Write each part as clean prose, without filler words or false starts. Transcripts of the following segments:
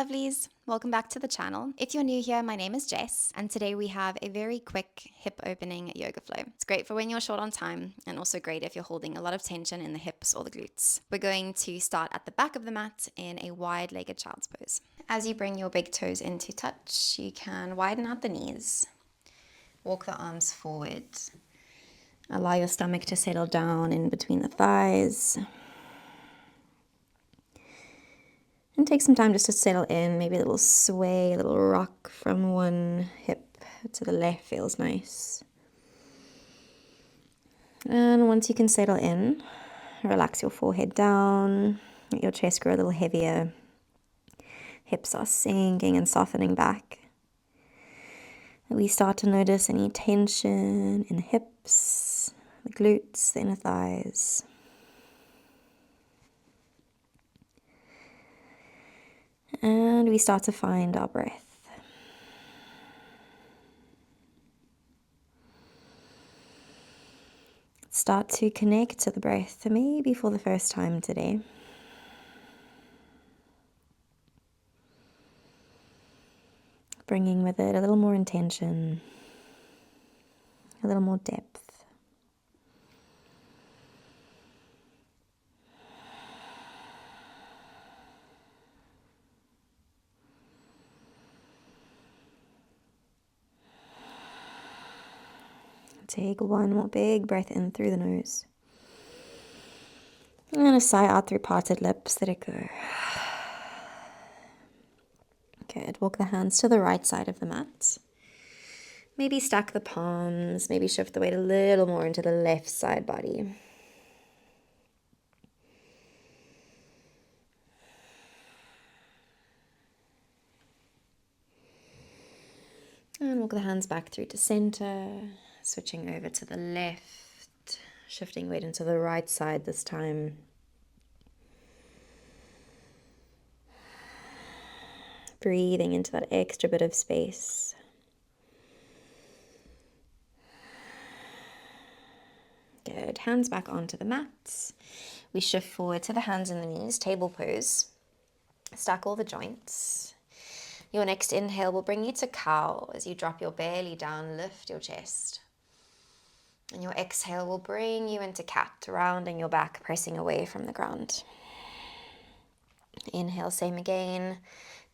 lovelies, welcome back to the channel. If you're new here, my name is Jess, and today we have a very quick hip opening yoga flow. It's great for when you're short on time, and also great if you're holding a lot of tension in the hips or the glutes. We're going to start at the back of the mat in a wide-legged child's pose. As you bring your big toes into touch, you can widen out the knees, walk the arms forward, allow your stomach to settle down in between the thighs. And take some time just to settle in, maybe a little sway, a little rock from one hip to the left feels nice. And once you can settle in, relax your forehead down, let your chest grow a little heavier. Hips are sinking and softening back. And we start to notice any tension in the hips, the glutes, the inner thighs. And we start to find our breath. Start to connect to the breath, maybe for the first time today. Bringing with it a little more intention, a little more depth. Take one more big breath in through the nose. And a sigh out through parted lips. Let it go. Good. Walk the hands to the right side of the mat. Maybe stack the palms. Maybe shift the weight a little more into the left side body. And walk the hands back through to center. Switching over to the left. Shifting weight into the right side this time. Breathing into that extra bit of space. Good. Hands back onto the mat. We shift forward to the hands and the knees, table pose. Stack all the joints. Your next inhale will bring you to cow. As you drop your belly down, lift your chest. And your exhale will bring you into cat, rounding your back, pressing away from the ground. Inhale, same again.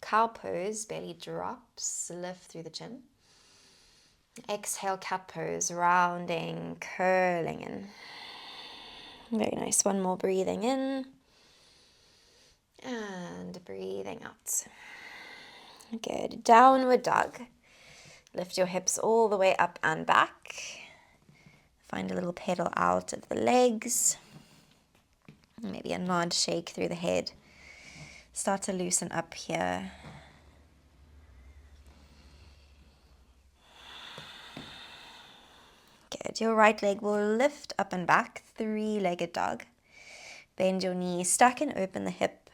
Cow pose, belly drops, lift through the chin. Exhale, cat pose, rounding, curling in. Very nice. One more, breathing in. And breathing out. Good. Downward dog. Lift your hips all the way up and back. Find a little pedal out of the legs. Maybe a nod, shake through the head. Start to loosen up here. Good. Your right leg will lift up and back, three-legged dog. Bend your knee, stack and open the hip.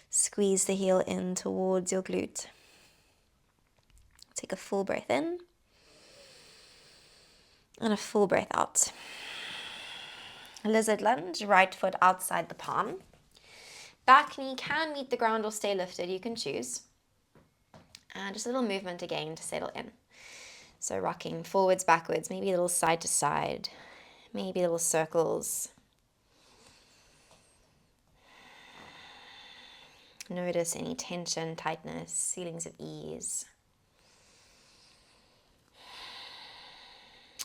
Squeeze the heel in towards your glute. Take a full breath in. And a full breath out. Lizard lunge, right foot outside the palm. Back knee can meet the ground or stay lifted, you can choose. And just a little movement again to settle in. So rocking forwards, backwards, maybe a little side to side, maybe little circles. Notice any tension, tightness, feelings of ease.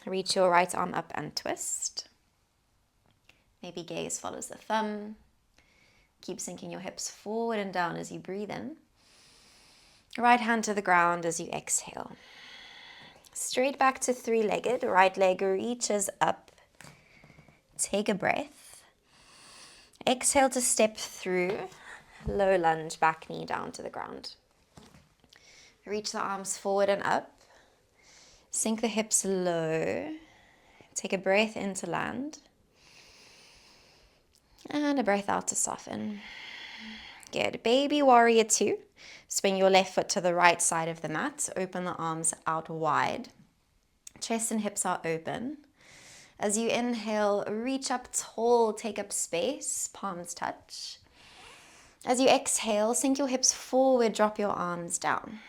Reach your right arm up and twist. Maybe gaze follows the thumb. Keep sinking your hips forward and down as you breathe in. Right hand to the ground as you exhale. Straight back to three-legged. Right leg reaches up. Take a breath. Exhale to step through. Low lunge, back knee down to the ground. Reach the arms forward and up. Sink the hips low. Take a breath in to land. And a breath out to soften. Good. Baby warrior 2. Swing your left foot to the right side of the mat. Open the arms out wide. Chest and hips are open. As you inhale, reach up tall, take up space. Palms touch. As you exhale, sink your hips forward, drop your arms down.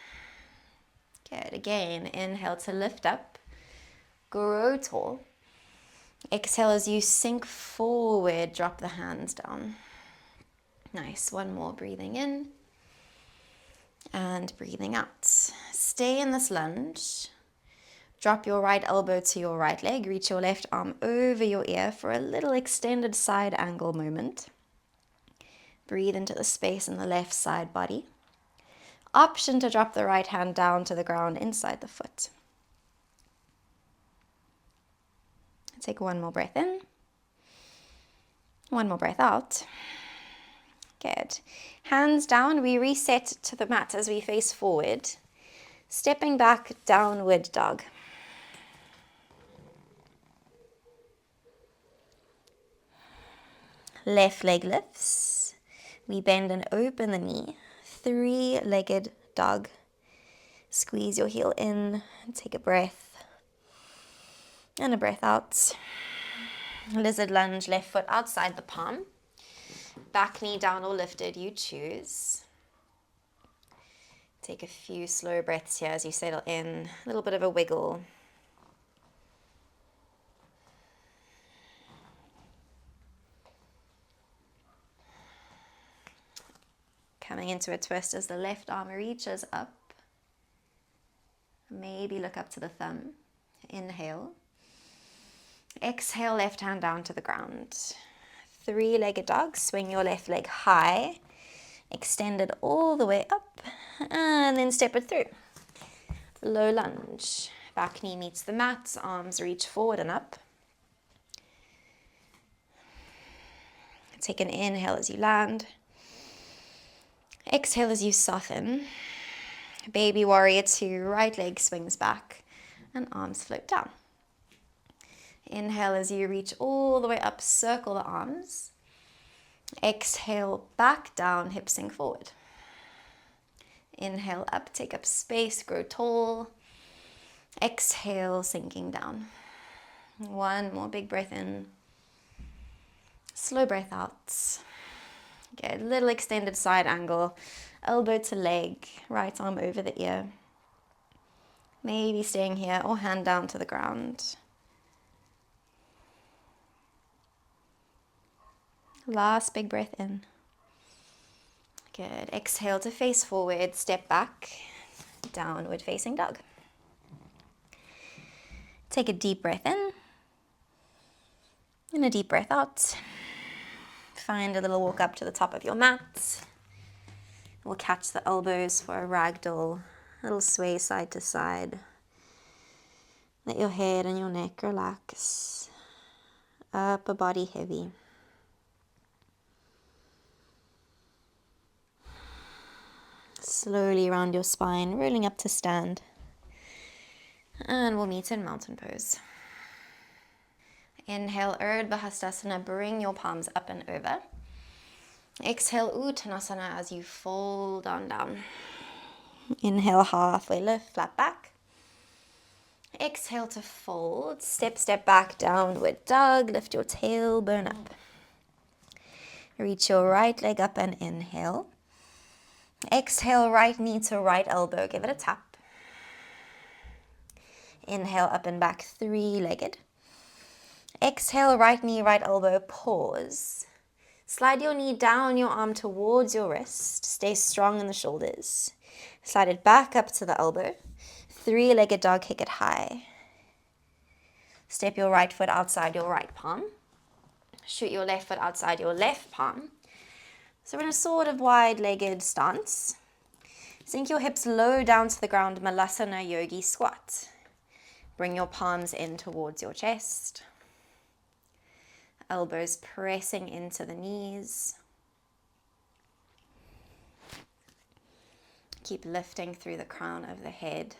Good. Again, inhale to lift up, grow tall. Exhale as you sink forward, drop the hands down. Nice. One more, breathing in and breathing out. Stay in this lunge. Drop your right elbow to your right leg. Reach your left arm over your ear for a little extended side angle moment. Breathe into the space in the left side body. Option to drop the right hand down to the ground inside the foot. Take one more breath in. One more breath out. Good. Hands down, we reset to the mat as we face forward. Stepping back, downward dog. Left leg lifts. We bend and open the knee. Three-legged dog. Squeeze your heel in. Take a breath. And a breath out. Lizard lunge, left foot outside the palm. Back knee down or lifted, you choose. Take a few slow breaths here as you settle in. A little bit of a wiggle. Coming into a twist as the left arm reaches up. Maybe look up to the thumb. Inhale. Exhale, left hand down to the ground. Three-legged dog. Swing your left leg high. Extend it all the way up. And then step it through. Low lunge. Back knee meets the mat. Arms reach forward and up. Take an inhale as you land. Exhale as you soften. Baby warrior 2, right leg swings back and arms float down. Inhale as you reach all the way up, circle the arms. Exhale, back down, hips sink forward. Inhale up, take up space, grow tall. Exhale, sinking down. One more big breath in. Slow breath out. Good, little extended side angle, elbow to leg, right arm over the ear. Maybe staying here or hand down to the ground. Last big breath in. Good, exhale to face forward, step back, downward facing dog. Take a deep breath in and a deep breath out. Find a little walk up to the top of your mat. We'll catch the elbows for a ragdoll, a little sway side to side. Let your head and your neck relax. Upper body heavy. Slowly around your spine, rolling up to stand. And we'll meet in mountain pose. Inhale, Urdhva Hastasana, bring your palms up and over. Exhale, Uttanasana as you fold on down. Inhale, halfway lift, flat back. Exhale to fold, step back, downward dog, lift your tailbone up. Reach your right leg up and inhale. Exhale, right knee to right elbow, give it a tap. Inhale, up and back, three-legged. Exhale, right knee, right elbow, pause. Slide your knee down, your arm towards your wrist. Stay strong in the shoulders. Slide it back up to the elbow. Three-legged dog, kick it high. Step your right foot outside your right palm. Shoot your left foot outside your left palm. So we're in a sort of wide-legged stance. Sink your hips low down to the ground, Malasana Yogi Squat. Bring your palms in towards your chest. Elbows pressing into the knees. Keep lifting through the crown of the head.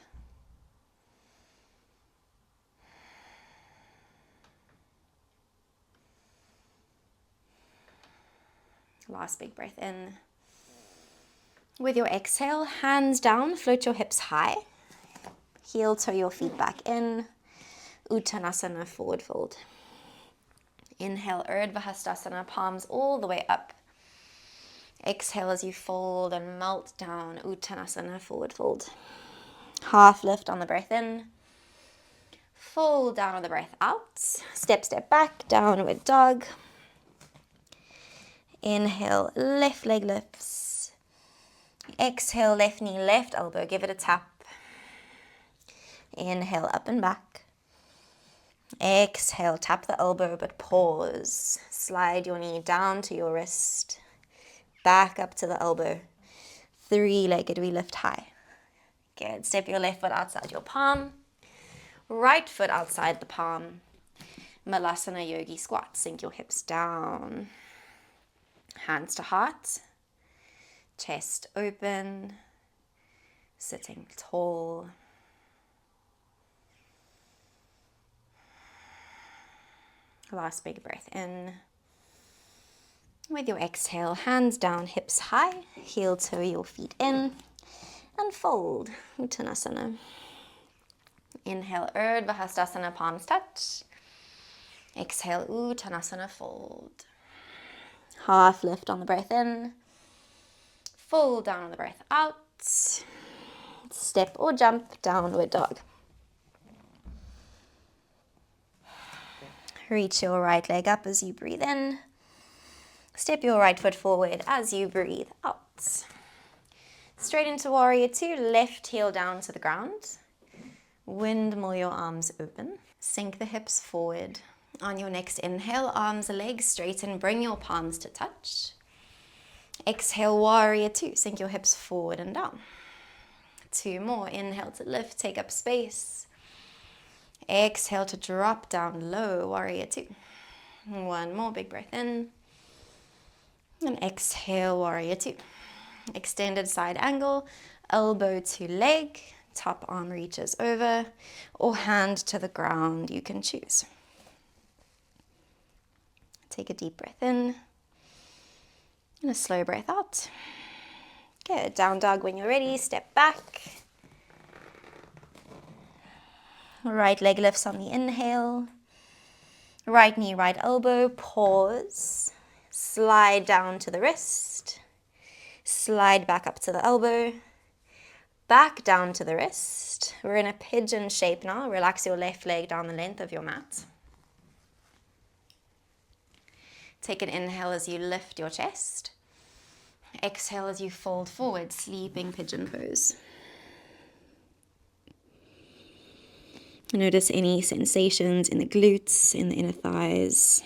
Last big breath in. With your exhale, hands down, float your hips high. Heel toe your feet back in. Uttanasana, forward fold. Inhale, Urdhva Hastasana, palms all the way up. Exhale as you fold and melt down, Uttanasana, forward fold. Half lift on the breath in. Fold down on the breath out. Step, step back, downward dog. Inhale, left leg lifts. Exhale, left knee, left elbow, give it a tap. Inhale, up and back. Exhale, tap the elbow, but pause. Slide your knee down to your wrist. Back up to the elbow. Three-legged, we lift high. Good. Step your left foot outside your palm. Right foot outside the palm. Malasana yogi squat. Sink your hips down. Hands to heart. Chest open. Sitting tall. Last big breath in. With your exhale, hands down, hips high. Heel toe your feet in. And fold. Uttanasana. Inhale, Urdhva Hastasana, palms touch. Exhale, Uttanasana, fold. Half lift on the breath in. Fold down on the breath out. Step or jump, downward dog. Reach your right leg up as you breathe in. Step your right foot forward as you breathe out. Straight into warrior two, left heel down to the ground. Windmill your arms open. Sink the hips forward. On your next inhale, arms and legs straighten, bring your palms to touch. Exhale, warrior two, sink your hips forward and down. Two more, inhale to lift, take up space. Exhale to drop down low, warrior two. One more, big breath in. And exhale, warrior two. Extended side angle, elbow to leg, top arm reaches over, or hand to the ground, you can choose. Take a deep breath in, and a slow breath out. Good, down dog when you're ready, step back. Right leg lifts on the inhale. Right knee, right elbow, pause. Slide down to the wrist. Slide back up to the elbow. Back down to the wrist. We're in a pigeon shape now. Relax your left leg down the length of your mat. Take an inhale as you lift your chest. Exhale as you fold forward, sleeping pigeon pose. Notice any sensations in the glutes, in the inner thighs.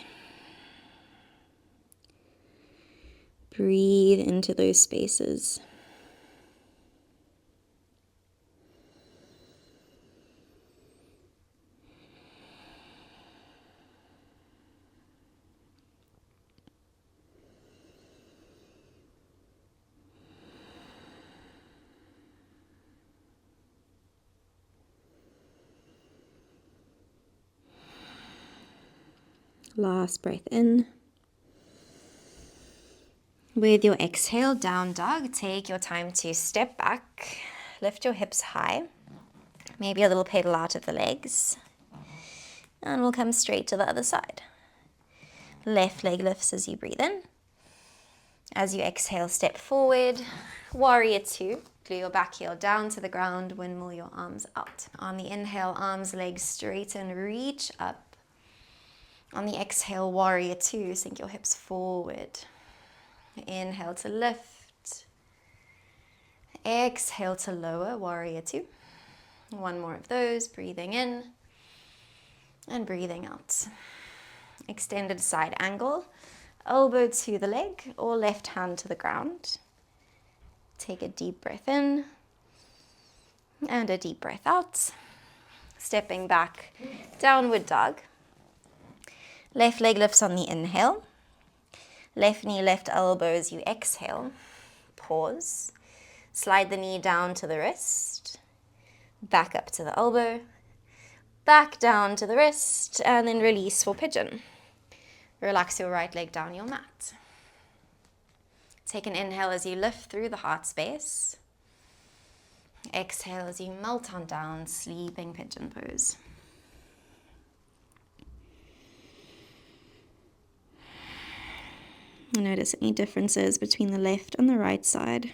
Breathe into those spaces. Last breath in. With your exhale, down dog, take your time to step back, lift your hips high, maybe a little pedal out of the legs, and we'll come straight to the other side. Left leg lifts as you breathe in. As you exhale, step forward, warrior two, glue your back heel down to the ground, windmill your arms out. On the inhale, arms, legs straighten, reach up. On the exhale, warrior two, sink your hips forward. Inhale to lift. Exhale to lower, warrior two. One more of those, breathing in and breathing out. Extended side angle, elbow to the leg or left hand to the ground. Take a deep breath in and a deep breath out. Stepping back, downward dog. Left leg lifts on the inhale. Left knee, left elbow as you exhale. Pause. Slide the knee down to the wrist. Back up to the elbow. Back down to the wrist. And then release for pigeon. Relax your right leg down your mat. Take an inhale as you lift through the heart space. Exhale as you melt on down, sleeping pigeon pose. Notice any differences between the left and the right side.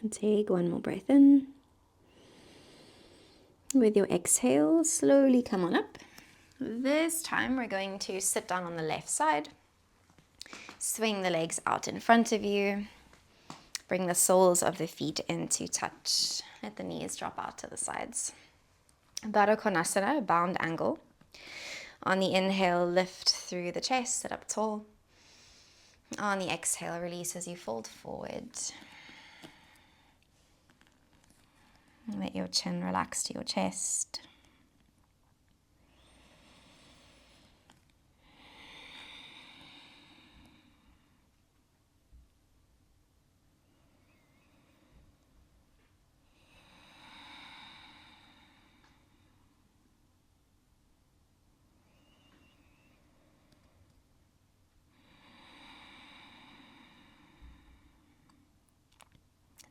And take one more breath in. With your exhale, slowly come on up. This time we're going to sit down on the left side. Swing the legs out in front of you. Bring the soles of the feet into touch. Let the knees drop out to the sides. Baddha Konasana, bound angle. On the inhale, lift through the chest, sit up tall. On the exhale, release as you fold forward. Let your chin relax to your chest.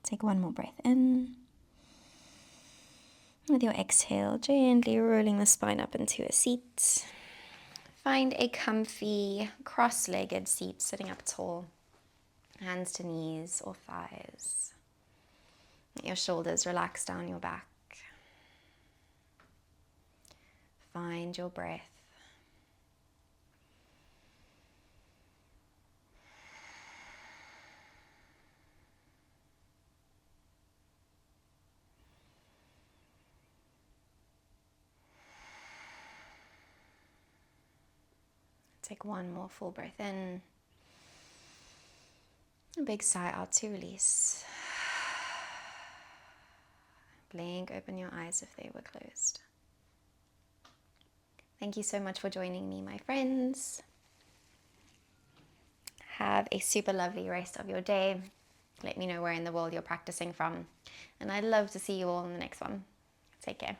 Take one more breath in. With your exhale, gently rolling the spine up into a seat. Find a comfy, cross-legged seat, sitting up tall. Hands to knees or thighs. Let your shoulders relax down your back. Find your breath. Take one more full breath in. A big sigh out to release. Blink open your eyes if they were closed. Thank you so much for joining me, my friends. Have a super lovely rest of your day. Let me know where in the world you're practicing from. And I'd love to see you all in the next one. Take care.